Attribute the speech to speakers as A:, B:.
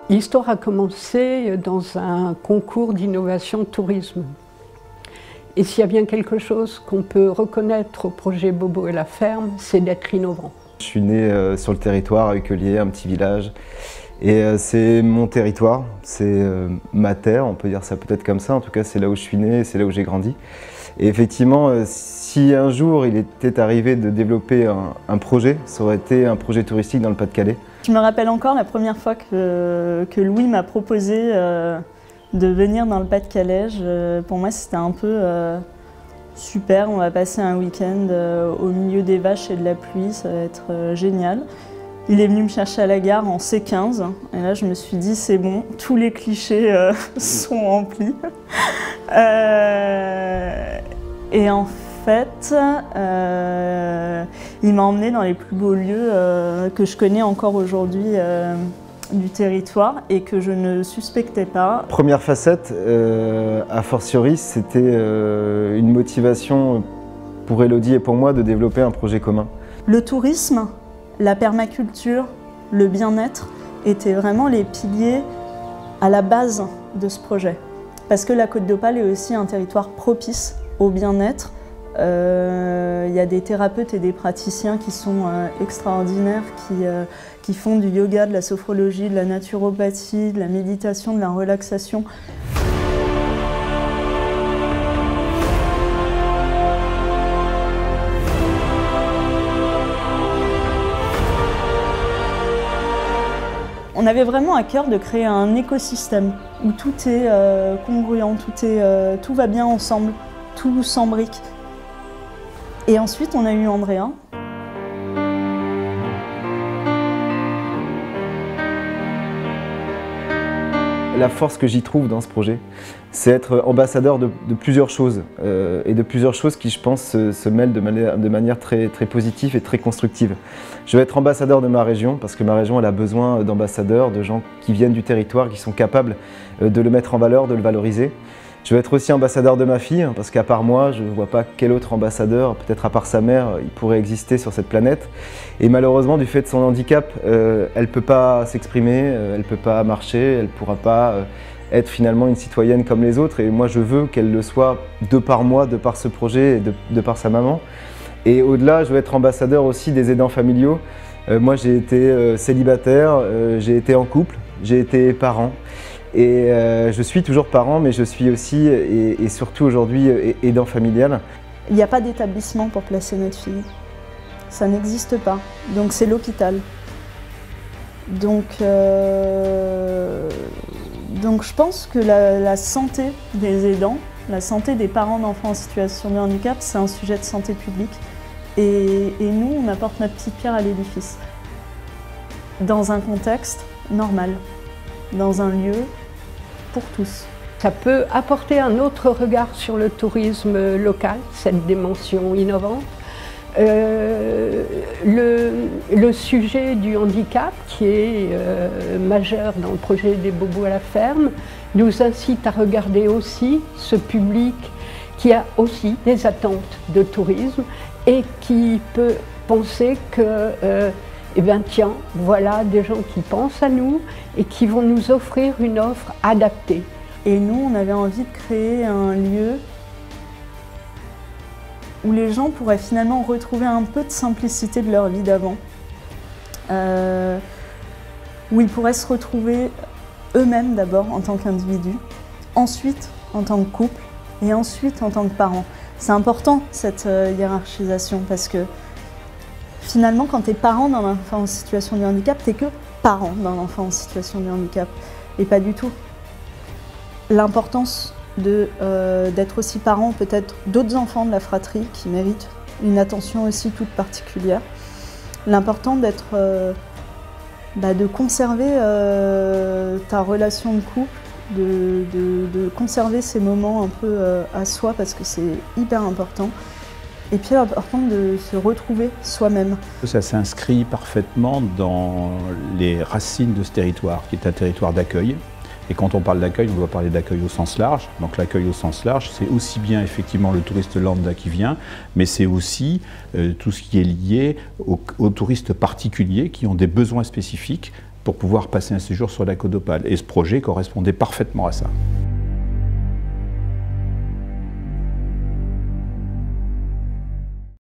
A: L'histoire a commencé dans un concours d'innovation tourisme. Et s'il y a bien quelque chose qu'on peut reconnaître au projet Bobo et la ferme, c'est d'être innovant.
B: Je suis né sur le territoire à Uquelier, un petit village. Et c'est mon territoire, c'est ma terre, on peut dire ça peut-être comme ça. En tout cas, c'est là où je suis né, c'est là où j'ai grandi. Et effectivement, si un jour il était arrivé de développer un projet, ça aurait été un projet touristique dans le Pas-de-Calais.
C: Je me rappelle encore la première fois que Louis m'a proposé de venir dans le Pas-de-Calais. Pour moi, c'était un peu super, on va passer un week-end au milieu des vaches et de la pluie, ça va être génial. Il est venu me chercher à la gare en C15 et là je me suis dit c'est bon, tous les clichés sont remplis. Et en fait, il m'a emmené dans les plus beaux lieux que je connais encore aujourd'hui du territoire et que je ne suspectais pas.
B: Première facette, a fortiori, c'était une motivation pour Élodie et pour moi de développer un projet commun.
C: Le tourisme, la permaculture, le bien-être étaient vraiment les piliers à la base de ce projet. Parce que la Côte d'Opale est aussi un territoire propice au bien-être. Il y a des thérapeutes et des praticiens qui sont extraordinaires, qui font du yoga, de la sophrologie, de la naturopathie, de la méditation, de la relaxation. On avait vraiment à cœur de créer un écosystème où tout est congruent, tout va bien ensemble, tout s'embrique. Et ensuite, on a eu Andrea.
B: La force que j'y trouve dans ce projet, c'est être ambassadeur de plusieurs choses, et de plusieurs choses qui, je pense, se mêlent de manière très positive et très constructive. Je vais être ambassadeur de ma région, parce que ma région elle a besoin d'ambassadeurs, de gens qui viennent du territoire, qui sont capables de le mettre en valeur, de le valoriser. Je vais être aussi ambassadeur de ma fille, parce qu'à part moi, je ne vois pas quel autre ambassadeur, peut-être à part sa mère, il pourrait exister sur cette planète. Et malheureusement, du fait de son handicap, elle ne peut pas s'exprimer, elle ne peut pas marcher, elle ne pourra pas être finalement une citoyenne comme les autres. Et moi, je veux qu'elle le soit de par moi, de par ce projet et de par sa maman. Et au-delà, je veux être ambassadeur aussi des aidants familiaux. Moi, j'ai été célibataire, j'ai été en couple, j'ai été parent. Et je suis toujours parent, mais je suis aussi et surtout aujourd'hui aidant familial.
C: Il n'y a pas d'établissement pour placer notre fille. Ça n'existe pas. Donc c'est l'hôpital. Donc je pense que la santé des aidants, la santé des parents d'enfants en situation de handicap, c'est un sujet de santé publique. Et nous, on apporte notre petite pierre à l'édifice. Dans un contexte normal. Dans un lieu pour tous.
A: Ça peut apporter un autre regard sur le tourisme local, cette dimension innovante. Le sujet du handicap, qui est majeur dans le projet des Bobos à la ferme, nous incite à regarder aussi ce public qui a aussi des attentes de tourisme et qui peut penser que eh bien tiens, voilà des gens qui pensent à nous et qui vont nous offrir une offre adaptée.
C: Et nous, on avait envie de créer un lieu où les gens pourraient finalement retrouver un peu de simplicité de leur vie d'avant. Où ils pourraient se retrouver eux-mêmes d'abord en tant qu'individus, ensuite en tant que couple et ensuite en tant que parents. C'est important cette hiérarchisation parce que finalement, quand tu es parent d'un enfant en situation de handicap, tu n'es que parent d'un enfant en situation de handicap, et pas du tout. L'importance d'être aussi parent peut-être d'autres enfants de la fratrie qui méritent une attention aussi toute particulière. L'important d'être, de conserver ta relation de couple, de conserver ces moments un peu à soi parce que c'est hyper important. Et puis important de se retrouver soi-même.
D: Ça s'inscrit parfaitement dans les racines de ce territoire, qui est un territoire d'accueil. Et quand on parle d'accueil, on doit parler d'accueil au sens large. Donc l'accueil au sens large, c'est aussi bien effectivement le touriste lambda qui vient, mais c'est aussi tout ce qui est lié aux touristes particuliers qui ont des besoins spécifiques pour pouvoir passer un séjour sur la Côte d'Opale. Et ce projet correspondait parfaitement à ça.